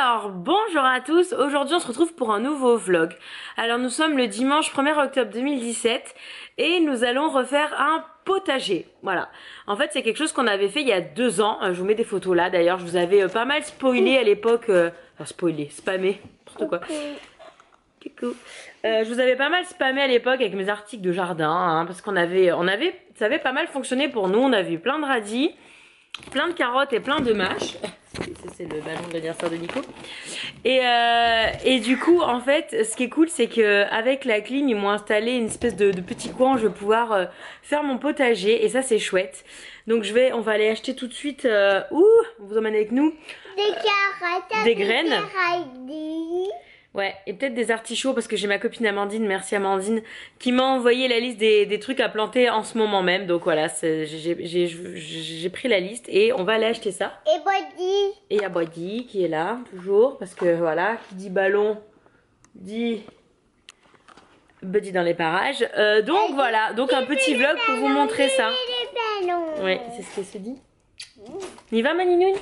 Alors, bonjour à tous, aujourd'hui on se retrouve pour un nouveau vlog. Alors nous sommes le dimanche 1er octobre 2017 et nous allons refaire un potager. Voilà, en fait c'est quelque chose qu'on avait fait il y a 2 ans, je vous mets des photos là d'ailleurs, je vous avais pas mal spoilé à l'époque, spammé, n'importe quoi. Coucou. Je vous avais pas mal spammé à l'époque avec mes articles de jardin, hein, parce ça avait pas mal fonctionné pour nous, on avait eu plein de radis, plein de carottes et plein de mâches. C'est le ballon de l'anniversaire de Nico. Et du coup, en fait, ce qui est cool, c'est que avec la clim, ils m'ont installé une espèce de petit coin où je vais pouvoir faire mon potager. Et ça, c'est chouette. Donc, on va aller acheter tout de suite. On vous emmène avec nous. Des carottes, des graines. Des Ouais, et peut-être des artichauts parce que j'ai ma copine Amandine, merci Amandine, qui m'a envoyé la liste des trucs à planter en ce moment même. Donc voilà, j'ai pris la liste et on va aller acheter ça. Et Body. Et il y a Body qui est là, toujours, parce que voilà, qui dit ballon, dit Buddy dans les parages. Donc voilà, donc un petit vlog pour vous montrer ça. Ouais, c'est ce qu'elle se dit. On y va Maninoune?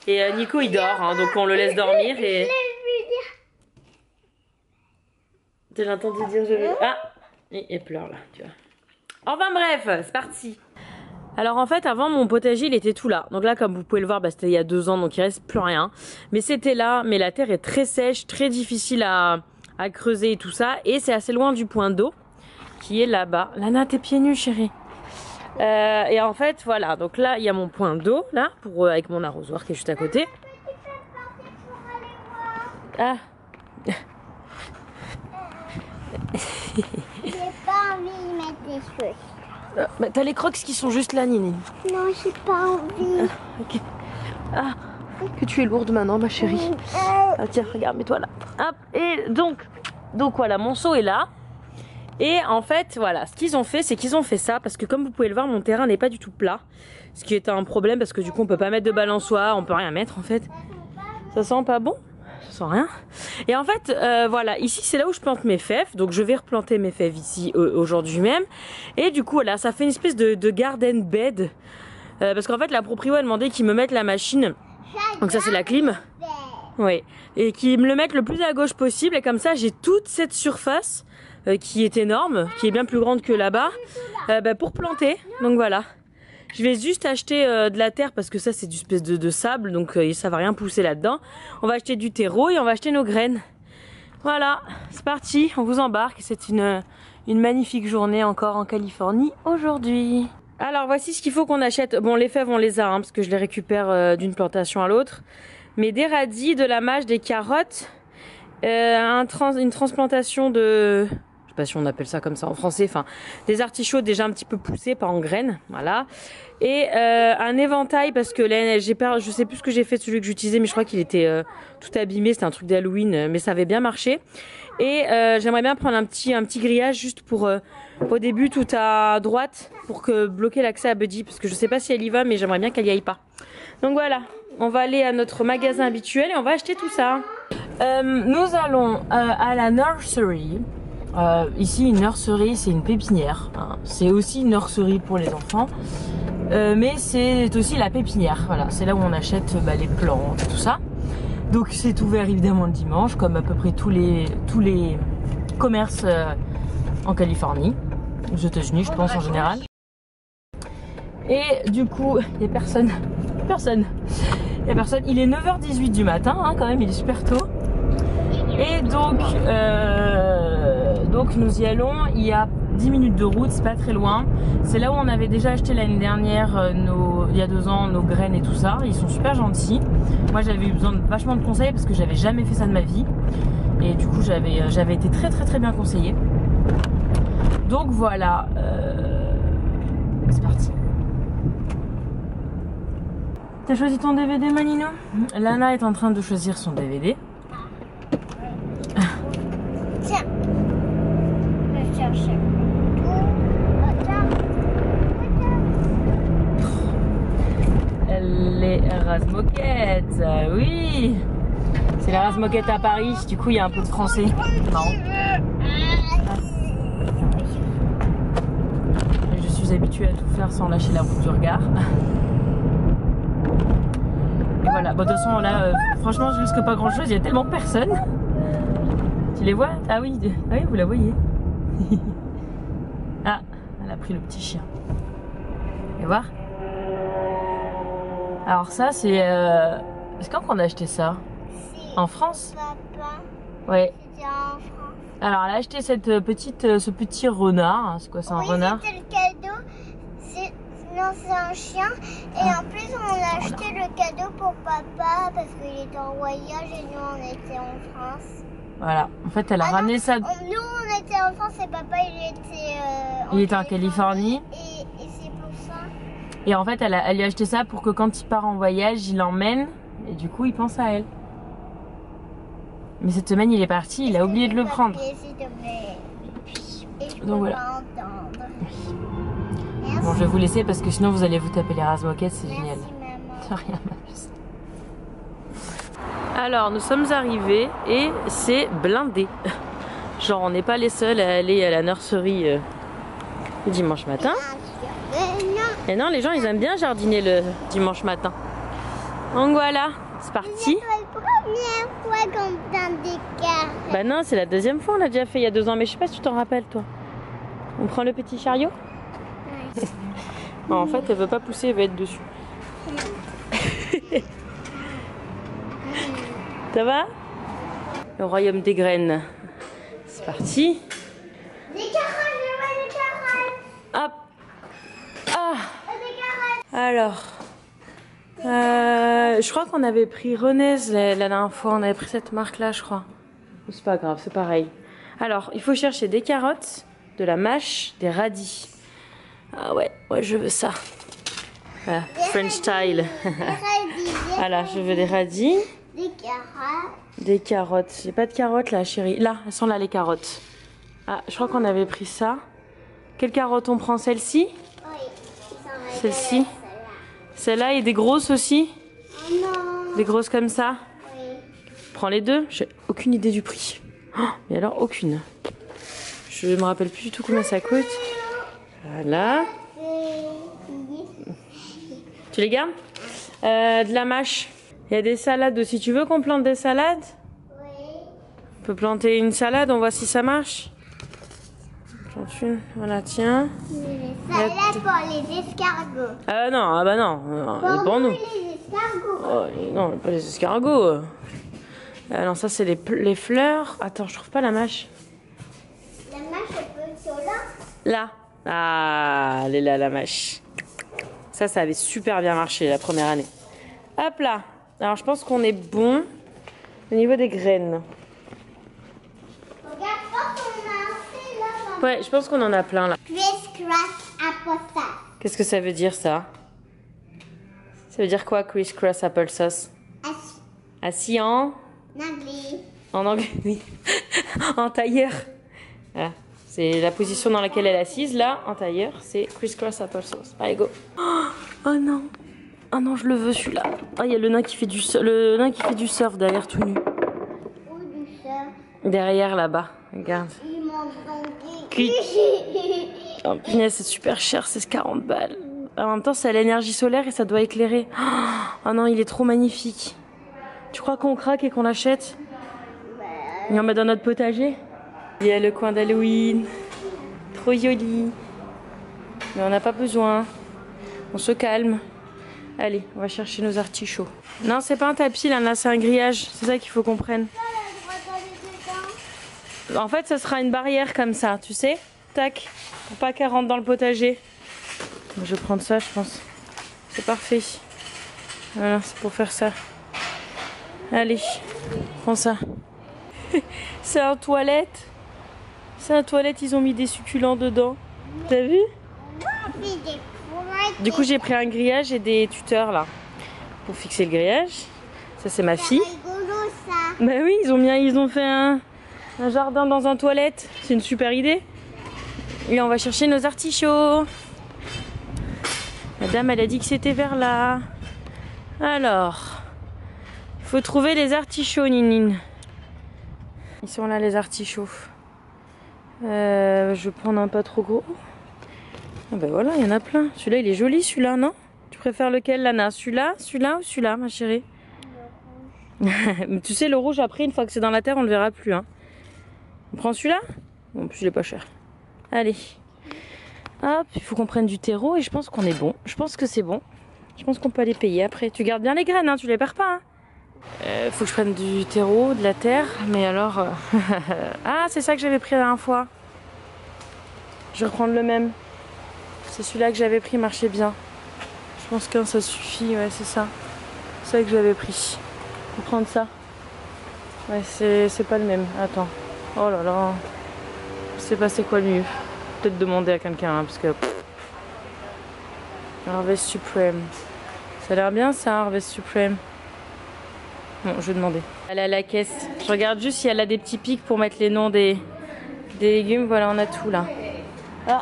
Et Nico il dort, hein, donc on le laisse dormir et... Tu l'as entendu dire je vais... Ah, il pleure là, tu vois. Enfin bref, c'est parti. Alors en fait avant mon potager il était tout là. Donc là comme vous pouvez le voir, c'était il y a 2 ans donc il reste plus rien. Mais c'était là, mais la terre est très sèche, très difficile à creuser et tout ça. Et c'est assez loin du point d'eau qui est là-bas. Lana t'es pieds nus chérie. Et en fait voilà, donc là il y a mon point d'eau là avec mon arrosoir qui est juste à côté. Ah. J'ai pas envie de mettre des choses. Bah, t'as les crocs qui sont juste là, Nini. Non, j'ai pas envie. Ok. Ah, que tu es lourde maintenant, ma chérie. Ah, tiens, regarde, mets-toi là. Hop, et donc voilà, mon seau est là. Et en fait, voilà, ce qu'ils ont fait, c'est qu'ils ont fait ça parce que comme vous pouvez le voir, mon terrain n'est pas du tout plat. Ce qui est un problème parce que du coup, on peut pas mettre de balançoire, on peut rien mettre en fait. Ça sent pas bon? Sans rien. Et en fait voilà, ici c'est là où je plante mes fèves, donc je vais replanter mes fèves ici aujourd'hui même. Et du coup voilà, ça fait une espèce de garden bed parce qu'en fait la proprio a demandé qu'ils me mettent la machine, donc ça c'est la clim, oui, et qu'ils me le mettent le plus à gauche possible, et comme ça j'ai toute cette surface qui est énorme, qui est bien plus grande que là-bas, pour planter. Donc voilà, je vais juste acheter de la terre parce que ça c'est du espèce de sable, donc ça va rien pousser là-dedans. On va acheter du terreau et on va acheter nos graines. Voilà, c'est parti, on vous embarque. C'est une magnifique journée encore en Californie aujourd'hui. Alors voici ce qu'il faut qu'on achète. Bon, les fèves on les a, hein, parce que je les récupère d'une plantation à l'autre. Mais des radis, de la mâche, des carottes, une transplantation de... Je sais pas si on appelle ça comme ça en français, enfin des artichauts déjà un petit peu poussés, pas en graines, voilà. Et un éventail parce que là, je sais plus ce que j'ai fait de celui que j'utilisais, mais je crois qu'il était tout abîmé, c'était un truc d'Halloween, mais ça avait bien marché. Et j'aimerais bien prendre un petit grillage juste pour au début tout à droite pour bloquer l'accès à Buddy, parce que je sais pas si elle y va, mais j'aimerais bien qu'elle y aille pas. Donc voilà, on va aller à notre magasin habituel et on va acheter tout ça. Nous allons à la nursery. Ici une nursery c'est une pépinière, hein. C'est aussi une nursery pour les enfants, mais c'est aussi la pépinière, voilà, c'est là où on achète les plantes et tout ça. Donc c'est ouvert évidemment le dimanche comme à peu près tous les commerces en Californie, aux États-Unis je pense en général. Et du coup il y a personne, il est 9h18 du matin, hein, quand même, il est super tôt. Et donc nous y allons, il y a 10 minutes de route, c'est pas très loin. C'est là où on avait déjà acheté l'année dernière, il y a 2 ans, nos graines et tout ça. Ils sont super gentils. Moi j'avais eu besoin de vachement de conseils parce que j'avais jamais fait ça de ma vie. Et du coup j'avais été très bien conseillée. Donc voilà, c'est parti. T'as choisi ton DVD Manino? Lana est en train de choisir son DVD. Tiens, je cherche. Les Razmoquettes, oui. C'est la Razmoquette à Paris, du coup il y a un peu de français. Non. Je suis habituée à tout faire sans lâcher la route du regard. Et voilà. Voilà, bon, de toute façon là, franchement je risque pas grand chose, il y a tellement personne. Tu les vois? Ah oui, vous la voyez. Ah, elle a pris le petit chien. Vous allez voir? Alors ça c'est... C'est quand qu'on a acheté ça? En France? Papa, Ouais. c'était en France. Alors elle a acheté cette ce petit renard. C'est quoi, c'est un renard? C'était le cadeau. Non, c'est un chien. Et en plus, on a acheté le cadeau pour papa parce qu'il était en voyage et nous, on était en France. Voilà. En fait, elle a ramené ça. Nous, on était en France et papa, il était en Californie. Et c'est pour ça. Et en fait, elle lui a acheté ça pour que quand il part en voyage, il l'emmène. Et du coup, il pense à elle. Mais cette semaine, il est parti, il a oublié de le prendre. S'il te plaît. Et je peux Donc voilà. pas entendre. Bon, je vais vous laisser parce que sinon vous allez vous taper les rases-moquettes, c'est génial. Maman. De rien, ma puce. Alors, nous sommes arrivés et c'est blindé. Genre, on n'est pas les seuls à aller à la nurserie le dimanche matin. Et non, les gens, ils aiment bien jardiner le dimanche matin. Donc voilà, c'est parti. C'est la première fois qu'on plante des cartes. Bah non, c'est la deuxième fois, on l'a déjà fait il y a 2 ans, mais je sais pas si tu t'en rappelles, toi. On prend le petit chariot? Non, en fait, elle veut pas pousser, elle veut être dessus. Ça va? Le royaume des graines. C'est parti. Des carottes, je veux des carottes. Hop. Ah. Des carottes. Alors. Je crois qu'on avait pris Renaise la dernière fois. On avait pris cette marque-là, je crois. C'est pas grave, c'est pareil. Alors, il faut chercher des carottes, de la mâche, des radis. Ah ouais, je veux ça. Voilà, French style. Voilà, je veux des radis. Des carottes. Des carottes. J'ai pas de carottes là, chérie. Là, elles sont là, les carottes. Ah, je crois qu'on avait pris ça. Quelle carotte on prend? Celle-ci? Oui. Celle-ci? Celle-là et des grosses aussi? Oh non. Des grosses comme ça? Oui. Prends les deux. J'ai aucune idée du prix. Oh, mais alors, aucune. Je me rappelle plus du tout combien ça coûte. Voilà. Tu les gardes? De la mâche. Il y a des salades aussi. Tu veux qu'on plante des salades? Oui. On peut planter une salade, on voit si ça marche. Plante une. Voilà, tiens. Salade pour les escargots. Ah non, ah bah non. Pour nous. Les escargots. Oh, non, pas les escargots. Non, ça c'est les fleurs. Attends, je trouve pas la mâche. La mâche, elle peut être sur là. Là. Ah, elle est là, la mâche. Ça avait super bien marché la première année. Hop là. Alors, je pense qu'on est bon au niveau des graines. Regarde, je pense qu'on a assez là. Ouais, je pense qu'on en a plein là. Criss-cross applesauce. Qu'est-ce que ça veut dire ça? Ça veut dire quoi, criss-cross applesauce? Assis en Anglais. En anglais, oui. En tailleur. Voilà. C'est la position dans laquelle elle est assise. Là, en tailleur, c'est criss-cross applesauce. Allez, go. Oh non. Oh non, je le veux celui-là. Oh, il y a le nain qui fait du surf derrière tout nu. Ou du surf. Derrière là-bas. Regarde. Il mange Cuit. Oh punaise, c'est super cher, c'est 40 balles. En même temps, c'est à l'énergie solaire et ça doit éclairer. Oh non, il est trop magnifique. Tu crois qu'on craque et qu'on l'achète? Et on met dans notre potager? Il y a le coin d'Halloween. Trop joli. Mais on n'a pas besoin. On se calme. Allez, on va chercher nos artichauts. Non, c'est pas un tapis là, c'est un grillage. C'est ça qu'il faut qu'on prenne. En fait, ça sera une barrière comme ça, tu sais? Tac, pour pas qu'elle rentre dans le potager. Je vais prendre ça, je pense. C'est parfait. Voilà, c'est pour faire ça. Allez, prends ça. C'est un toilette. C'est un toilette, ils ont mis des succulents dedans. T'as vu? Du coup, j'ai pris un grillage et des tuteurs là. Pour fixer le grillage. Ça, c'est ma fille. C'est rigolo ça. Bah oui, ils ont fait un jardin dans un toilette. C'est une super idée. Et on va chercher nos artichauts. La dame, elle a dit que c'était vers là. Alors, il faut trouver les artichauts, Ninine. Ils sont là, les artichauts. Je vais prendre un pas trop gros. Ah ben voilà, il y en a plein. Celui-là, il est joli, celui-là, non? Tu préfères lequel, Lana? Celui-là ou celui-là, ma chérie? Mais tu sais, le rouge, après, une fois que c'est dans la terre, on le verra plus. Hein. On prend celui-là? En plus, il est pas cher. Allez. Hop, il faut qu'on prenne du terreau et je pense qu'on est bon. Je pense que c'est bon. Je pense qu'on peut aller payer après. Tu gardes bien les graines, hein, tu les perds pas. Hein. Faut que je prenne du terreau, de la terre. Mais alors... ah, c'est ça que j'avais pris la dernière fois. Je vais reprendre le même. C'est celui-là que j'avais pris, marchait bien. Je pense qu'un ça suffit, ouais, c'est ça. C'est ça que j'avais pris. On va prendre ça. Ouais, c'est pas le même. Attends. Oh là là. Je sais pas c'est quoi le mieux. Peut-être demander à quelqu'un, hein, parce que... Harvest Supreme. Ça a l'air bien ça, Harvest Supreme. Bon, je vais demander. Elle est à la caisse. Je regarde juste si elle a des petits pics pour mettre les noms des légumes. Voilà, on a tout là. Ah.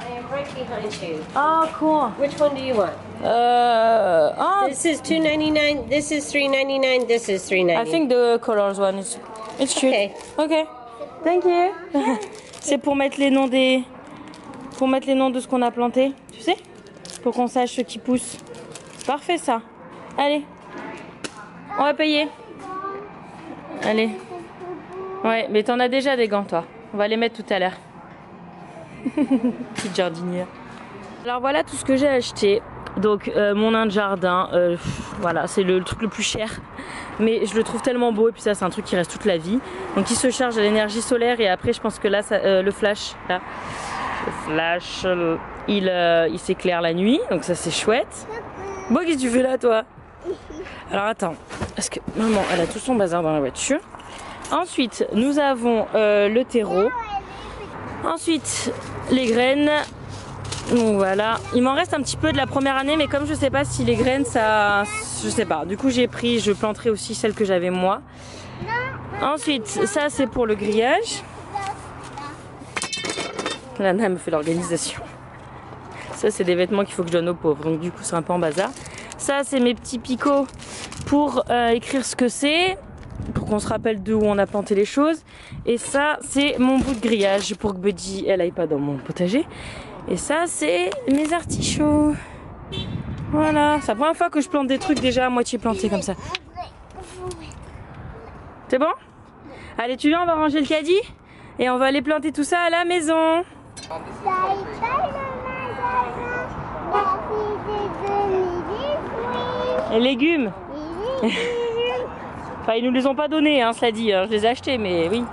Oh, cool. Which one do you want? Oh, This is $2.99. This is $3.99. This is $3.99. I think the colors one is it's cute. Okay. Okay. Thank you. C'est pour mettre les noms des de ce qu'on a planté, tu sais? Pour qu'on sache ce qui pousse. C'est parfait ça. Allez. On va payer. Allez. Ouais, mais t'en as déjà des gants toi. On va les mettre tout à l'heure. Petite jardinière. Alors voilà tout ce que j'ai acheté. Donc mon nain de jardin, voilà, c'est le truc le plus cher. Mais je le trouve tellement beau et puis ça c'est un truc qui reste toute la vie. Donc il se charge à l'énergie solaire et après je pense que là, ça, le flash, là, il s'éclaire la nuit. Donc ça c'est chouette. Bon, qu'est-ce que tu fais là toi? Alors attends, parce que maman elle a tout son bazar dans la voiture. Ensuite nous avons le terreau. Ensuite les graines. Donc voilà, il m'en reste un petit peu de la première année, mais comme je sais pas si les graines ça, je sais pas. Du coup j'ai pris, je planterai aussi celles que j'avais moi. Ensuite ça c'est pour le grillage. Lana me fait l'organisation. Ça c'est des vêtements qu'il faut que je donne aux pauvres, donc du coup c'est un peu en bazar. Ça c'est mes petits picots pour écrire ce que c'est, pour qu'on se rappelle d'où on a planté les choses. Et ça c'est mon bout de grillage pour que Buddy elle aille pas dans mon potager. Et ça c'est mes artichauts. Voilà, c'est la première fois que je plante des trucs déjà à moitié plantés comme ça. C'est bon? Allez, tu viens, on va ranger le caddie et on va aller planter tout ça à la maison. Les légumes. Enfin, ils nous les ont pas donnés, hein, cela dit. Je les ai achetés, mais oui.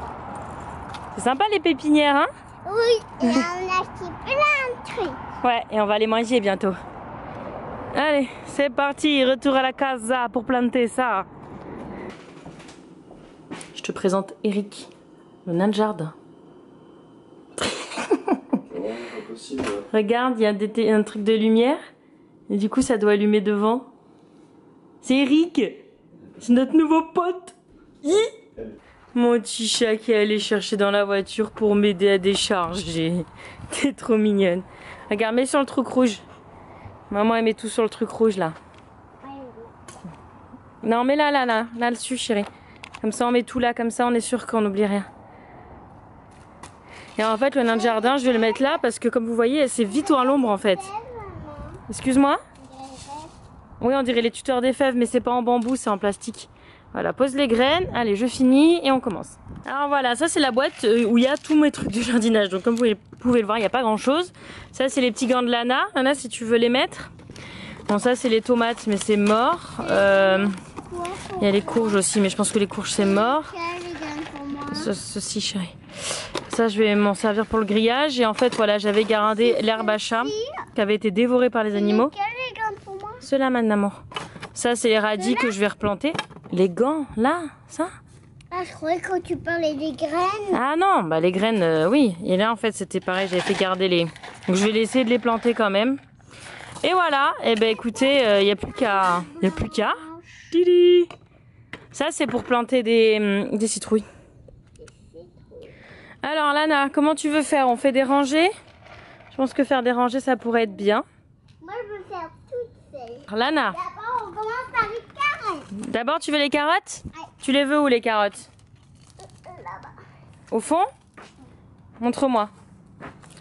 C'est sympa les pépinières, hein? Oui, et on a acheté plein de trucs. Ouais, et on va les manger bientôt. Allez, c'est parti, retour à la casa pour planter ça. Je te présente Eric, le nain de jardin. Regarde, il y a un truc de lumière. Et du coup, ça doit allumer devant. C'est Eric. C'est notre nouveau pote. Mon petit chat qui est allé chercher dans la voiture pour m'aider à décharger. T'es trop mignonne. Regarde, mets sur le truc rouge. Maman, elle met tout sur le truc rouge, là. Non, mais là dessus, chérie. Comme ça, on met tout là, comme ça, on est sûr qu'on n'oublie rien. Et en fait, le nain de jardin, je vais le mettre là parce que, comme vous voyez, c'est vite à l'ombre, en fait. Excuse-moi? Oui, on dirait les tuteurs des fèves, mais c'est pas en bambou, c'est en plastique. Voilà, pose les graines. Allez, je finis et on commence. Alors voilà, ça c'est la boîte où il y a tous mes trucs du jardinage. Donc comme vous pouvez le voir, il n'y a pas grand chose. Ça c'est les petits gants de Lana. Lana, si tu veux les mettre. Bon, ça c'est les tomates, mais c'est mort. Il y a les courges aussi, mais je pense que les courges c'est mort. Ceci, chérie. Ça, je vais m'en servir pour le grillage. Et en fait, voilà, j'avais gardé l'herbe à chat qui avait été dévorée par les animaux. Ceux-là, maman. Ça, c'est les radis que je vais replanter. Les gants, là, ça? Ah, je croyais que tu parlais des graines. Ah non, bah les graines, oui. Et là, en fait, c'était pareil, j'avais fait garder les... Donc, je vais essayer de les planter quand même. Et voilà, et ben écoutez, il n'y a plus qu'à... Il n'y a plus qu'à... Didi. Ça, c'est pour planter des citrouilles. Alors, Lana, comment tu veux faire? On fait des rangées? Je pense que faire des rangées, ça pourrait être bien. Moi, je veux faire toutes celles. Lana. D'abord, on commence par les carottes. D'abord, tu veux les carottes? Ouais. Tu les veux où, les carottes? Là-bas. Au fond? Montre-moi.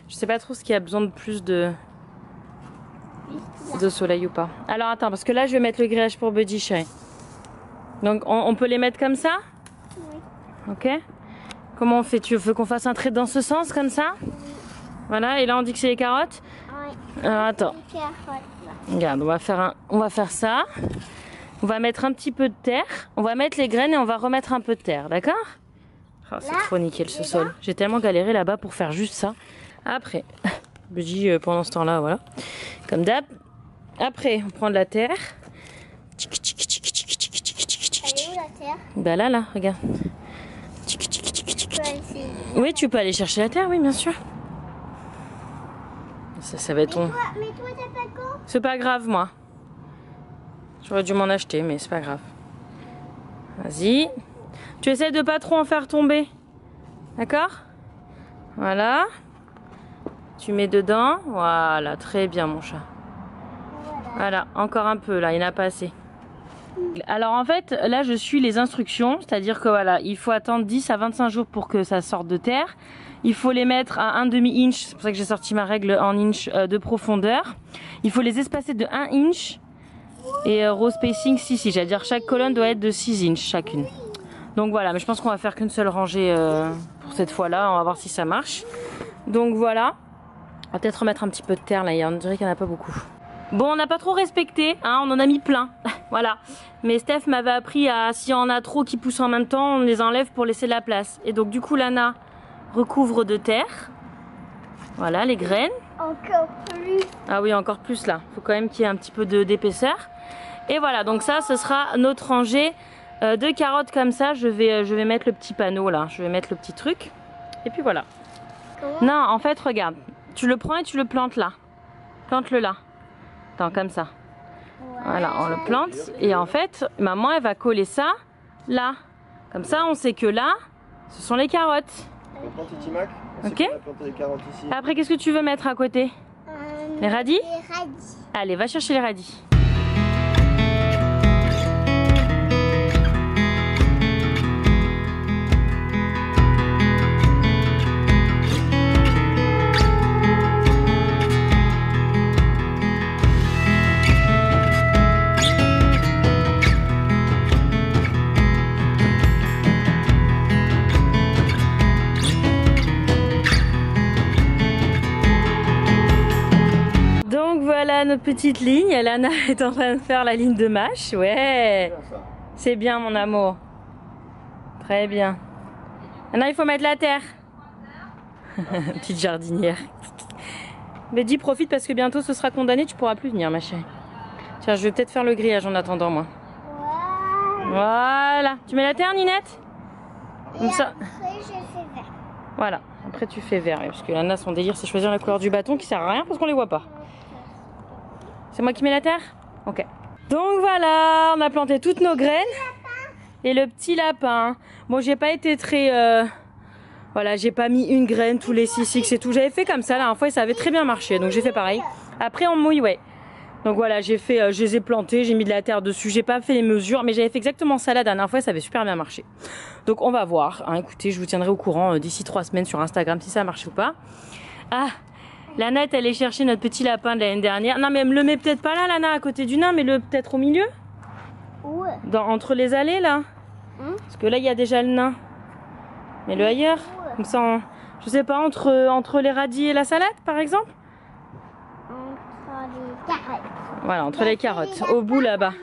Je sais pas trop ce qui a besoin de plus de soleil ou pas. Alors, attends, parce que là, je vais mettre le grillage pour Buddy, chérie. Donc on peut les mettre comme ça? Oui. Ok. Comment on fait? Tu veux qu'on fasse un trait dans ce sens comme ça? Voilà, et là on dit que c'est les carottes? Oui. Alors attends. Les carottes, là. Regarde, on va faire ça. On va mettre un petit peu de terre. On va mettre les graines et on va remettre un peu de terre, d'accord? Oh, c'est Là, trop nickel ce sol. J'ai tellement galéré là-bas pour faire juste ça. Après, je dis pendant ce temps-là, voilà. Comme d'hab. Après, on prend de la terre. Elle est où la terre? Bah là, regarde. Tu peux aller essayer. Oui, tu peux aller chercher la terre, oui, bien sûr. Ça va être ton... Mais toi, t'as pas de gants? C'est pas grave, moi. J'aurais dû m'en acheter, mais c'est pas grave. Vas-y. Tu essaies de pas trop en faire tomber. D'accord? Voilà. Tu mets dedans. Voilà, très bien, mon chat. Voilà, encore un peu, là, il n'y en a pas assez. Alors en fait, là, je suis les instructions. C'est-à-dire que voilà, il faut attendre 10 à 25 jours pour que ça sorte de terre. Il faut les mettre à 1/2 inch. C'est pour ça que j'ai sorti ma règle en inch de profondeur. Il faut les espacer de 1 inch. Et row spacing 6 inch. C'est-à-dire chaque colonne doit être de 6 inch chacune. Donc voilà, mais je pense qu'on va faire qu'une seule rangée pour cette fois-là. On va voir si ça marche. Donc voilà. On va peut-être remettre un petit peu de terre là. On dirait qu'il n'y en a pas beaucoup. Bon, on n'a pas trop respecté, hein, on en a mis plein. Voilà. Mais Steph m'avait appris à, si on en a trop qui poussent en même temps, on les enlève pour laisser de la place. Et donc du coup, Lana recouvre de terre. Voilà, les graines. Encore plus. Ah oui, encore plus là. Il faut quand même qu'il y ait un petit peu d'épaisseur. Et voilà, donc ça, ce sera notre rangée de carottes comme ça. Je vais mettre le petit panneau là. Je vais mettre le petit truc. Et puis voilà. Comment? Non, en fait, regarde. Tu le prends et tu le plantes là. Plante-le là. Attends, comme ça. Ouais. Voilà, on le plante. Et en fait, maman, elle va coller ça là. Comme ça, on sait que là, ce sont les carottes. On va planter Timac. Ok. On va planter les carottes ici. Après, qu'est-ce que tu veux mettre à côté? Les radis? Les radis. Allez, va chercher les radis. Voilà notre petite ligne. Lana est en train de faire la ligne de mâche. Ouais, c'est bien mon amour. Très bien. Maintenant il faut mettre la terre. Petite jardinière. Mais dis profite parce que bientôt ce sera condamné, tu pourras plus venir ma chérie. Tiens, je vais peut-être faire le grillage en attendant moi. Ouais. Voilà. Tu mets la terre, Ninette? Comme ça. Après, je fais vert. Voilà. Après tu fais vert. Parce que Lana, son délire c'est choisir la couleur du bâton qui sert à rien parce qu'on les voit pas. C'est moi qui mets la terre? Ok. Donc voilà, on a planté toutes nos graines. Et le petit lapin. Bon, j'ai pas été très... Voilà, j'ai pas mis une graine tous les 6x et tout. J'avais fait comme ça la dernière fois et ça avait très bien marché. Donc j'ai fait pareil. Après on mouille, ouais. Donc voilà, j'ai fait, je les ai plantés, j'ai mis de la terre dessus. J'ai pas fait les mesures, mais j'avais fait exactement ça la dernière fois et ça avait super bien marché. Donc on va voir. Hein, écoutez, je vous tiendrai au courant d'ici 3 semaines sur Instagram si ça marche ou pas. Ah, Lana est allée chercher notre petit lapin de l'année dernière. Non mais elle me le met peut-être pas là, Lana, à côté du nain, mais le peut-être au milieu. Ouais. Entre les allées là. Parce que là il y a déjà le nain. Mais le ailleurs. Comme ça, je sais pas, entre les radis et la salade par exemple. Entre les carottes. Voilà, entre les carottes. Au bout là-bas.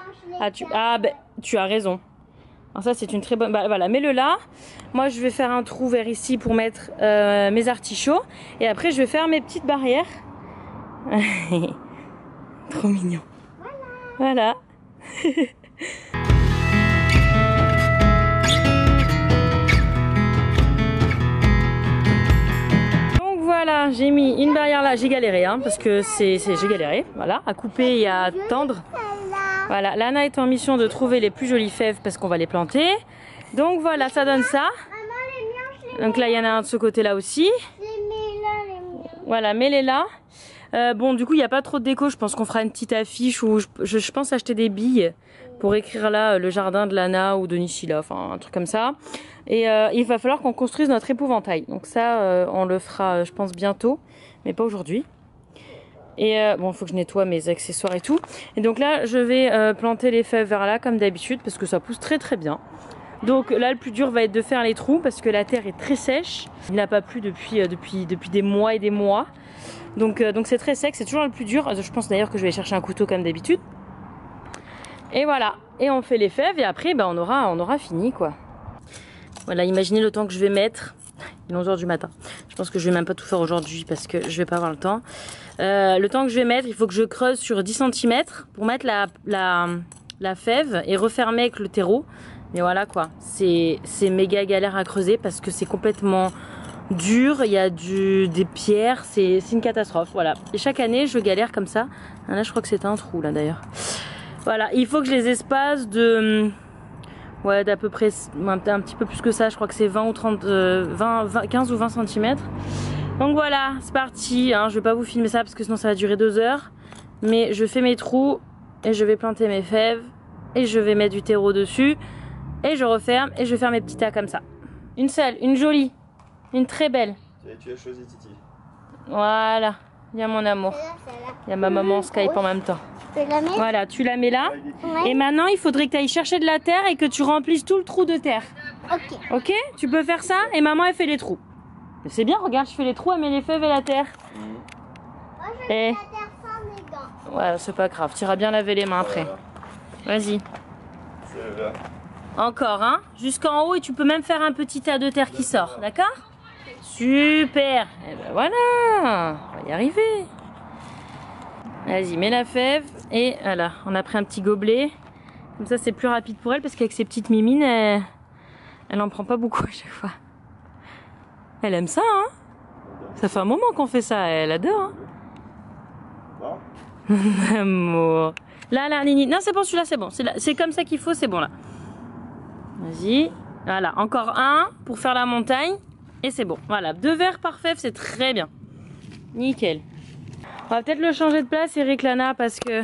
Ah, ben, tu as raison. Alors ça c'est une très bonne... Bah, voilà, mets-le là. Moi je vais faire un trou vers ici pour mettre mes artichauts. Et après je vais faire mes petites barrières. Trop mignon. Voilà. Donc voilà, j'ai mis une barrière là. J'ai galéré hein, parce que j'ai galéré. Voilà, à couper et à tendre. Voilà, Lana est en mission de trouver les plus jolies fèves parce qu'on va les planter. Donc voilà, ça donne ça. Donc là, il y en a un de ce côté-là aussi. Voilà, mets-les là. Bon, du coup, il n'y a pas trop de déco. Je pense qu'on fera une petite affiche où je pense acheter des billes pour écrire là le jardin de Lana ou de Nisila, enfin un truc comme ça. Et il va falloir qu'on construise notre épouvantail. Donc ça, on le fera, je pense, bientôt, mais pas aujourd'hui. Et bon, il faut que je nettoie mes accessoires et tout. Et donc là, je vais planter les fèves vers là, comme d'habitude, parce que ça pousse très très bien. Donc là, le plus dur va être de faire les trous, parce que la terre est très sèche. Il n'a pas plu depuis des mois et des mois. Donc c'est très sec, c'est toujours le plus dur. Je pense d'ailleurs que je vais chercher un couteau comme d'habitude. Et voilà, et on fait les fèves, et après, on aura fini, quoi. Voilà, imaginez le temps que je vais mettre. Il est 11 h du matin. Je pense que je vais même pas tout faire aujourd'hui parce que je vais pas avoir le temps. Le temps que je vais mettre, il faut que je creuse sur 10 cm pour mettre la fève et refermer avec le terreau. Mais voilà quoi, c'est méga galère à creuser parce que c'est complètement dur. Il y a des pierres, c'est une catastrophe. Voilà. Et chaque année, je galère comme ça. Là, je crois que c'était un trou là d'ailleurs. Voilà, il faut que je les espace de... Ouais, d'à peu près, un petit peu plus que ça, je crois que c'est 20 ou 30, 15 ou 20 cm. Donc voilà, c'est parti, hein. Je vais pas vous filmer ça parce que sinon ça va durer 2 heures. Mais je fais mes trous et je vais planter mes fèves et je vais mettre du terreau dessus et je referme et je vais faire mes petits tas comme ça. Une seule, une jolie, une très belle. Tu as choisi Titi. Voilà, il y a mon amour. Il y a ma maman en Skype en même temps. Voilà, tu la mets là. Ouais. Et maintenant, il faudrait que tu ailles chercher de la terre et que tu remplisses tout le trou de terre. Ok. Ok? Tu peux faire ça et maman, elle fait les trous. C'est bien, regarde, je fais les trous, elle met les fèves et la terre. Moi, je Et... mets la terre sans mes gants. Ouais, c'est pas grave, tu iras bien laver les mains après. Vas-y. C'est là. Encore, hein? Jusqu'en haut et tu peux même faire un petit tas de terre qui sort, d'accord? Super! Et ben voilà, on va y arriver. Vas-y, mets la fève et voilà, on a pris un petit gobelet. Comme ça, c'est plus rapide pour elle parce qu'avec ses petites mimines, elle en prend pas beaucoup à chaque fois. Elle aime ça, hein? Ça fait un moment qu'on fait ça, elle adore. Hein? Amour. Là, Nini. Non, c'est bon, celui-là, c'est bon. C'est comme ça qu'il faut, c'est bon là. Vas-y. Voilà, encore un pour faire la montagne. Et c'est bon. Voilà, 2 verres par fève, c'est très bien. Nickel. On va peut-être le changer de place, Eric Lana, parce que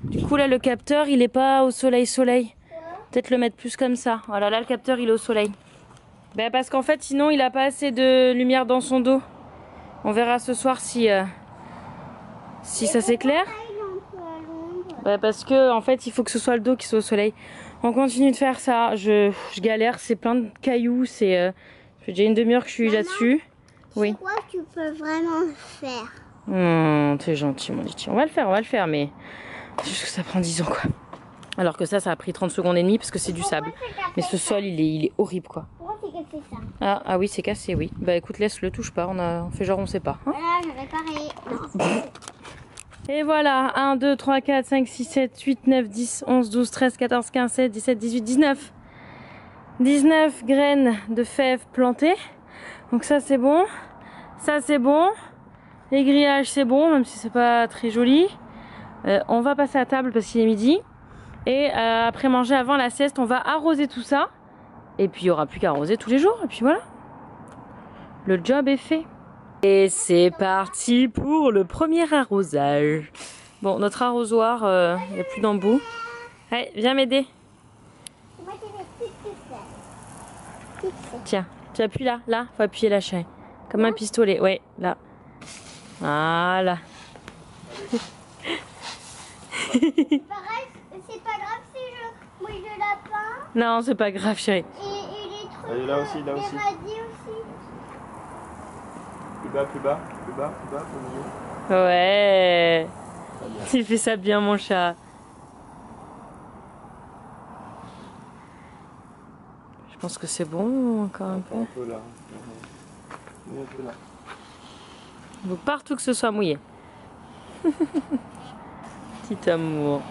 du coup là le capteur il est pas au soleil. Peut-être le mettre plus comme ça. Voilà, là le capteur il est au soleil. Ben parce qu'en fait sinon il a pas assez de lumière dans son dos. On verra ce soir si ça s'éclaire. Ben parce que en fait il faut que ce soit le dos qui soit au soleil. On continue de faire ça. Je galère, c'est plein de cailloux. C'est j'ai déjà une demi-heure que je suis là-dessus. Oui. C'est quoi que tu peux vraiment faire? T'es gentil mon petit. On va le faire, mais c'est juste que ça prend 10 ans quoi. Alors que ça a pris 30 secondes et demie parce que c'est du sable. Mais ce sol il est horrible quoi. Pourquoi c'est cassé ça? Ah oui, c'est cassé, oui. Bah écoute, laisse-le, touche pas, on fait genre on sait pas. Hein. Voilà, j'ai réparé. Et voilà, 1, 2, 3, 4, 5, 6, 7, 8, 9, 10, 11, 12, 13, 14, 15, 16, 17, 18, 19. 19 graines de fèves plantées. Donc ça c'est bon. Ça c'est bon. Les grillages c'est bon, même si c'est pas très joli. On va passer à table parce qu'il est midi. Et après manger avant la sieste, on va arroser tout ça. Et puis il n'y aura plus qu'à arroser tous les jours. Et puis voilà. Le job est fait. Et c'est parti pour le premier arrosage. Bon, notre arrosoir, il n'y a plus d'embout. Allez, viens m'aider. Moi, j'ai des petites ficelles. Tiens, tu appuies là, faut appuyer là, chérie. Comme un pistolet, ouais, là. Voilà. Pareil, c'est pas grave si je mouille le lapin. Non, c'est pas grave, chérie. Et les trucs. Allez, là aussi, là les aussi. radis aussi. Plus bas, plus bas, plus bas, plus bas, au milieu. Ouais. Tu fais ça bien, mon chat. Je pense que c'est bon, encore un peu. Un peu là. Un peu là. Il faut partout que ce soit mouillé. Petit amour.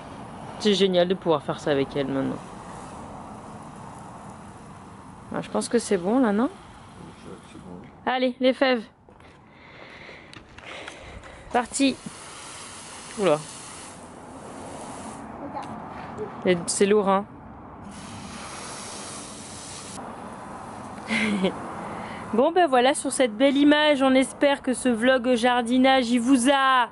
C'est génial de pouvoir faire ça avec elle maintenant. Ah, je pense que c'est bon là, non? C'est bon. Allez, les fèves. Parti. Oula. C'est lourd, hein. Bon ben voilà, sur cette belle image, on espère que ce vlog jardinage il vous a.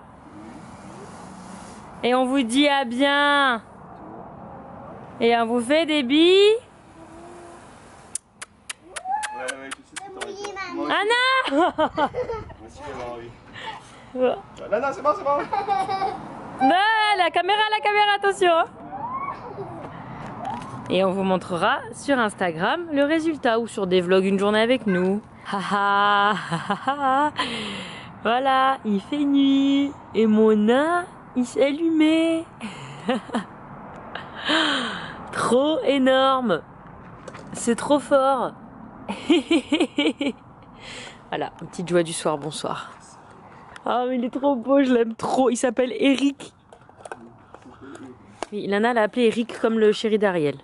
Et on vous dit à bien. Et on vous fait des billes. Ouais, tout de suite, mouiller t'aurais ma Moi Ah non. aussi, j'avais envie. Voilà. Là, non, c'est bon, c'est bon. Non, la caméra, attention. Hein. Et on vous montrera sur Instagram le résultat ou sur des vlogs une journée avec nous. Voilà, il fait nuit et mon nain, il s'est allumé. Trop énorme. C'est trop fort. Voilà, une petite joie du soir, bonsoir. Ah mais il est trop beau, je l'aime trop. Il s'appelle Eric. Oui, Lana l'a appelé Eric comme le chéri d'Ariel.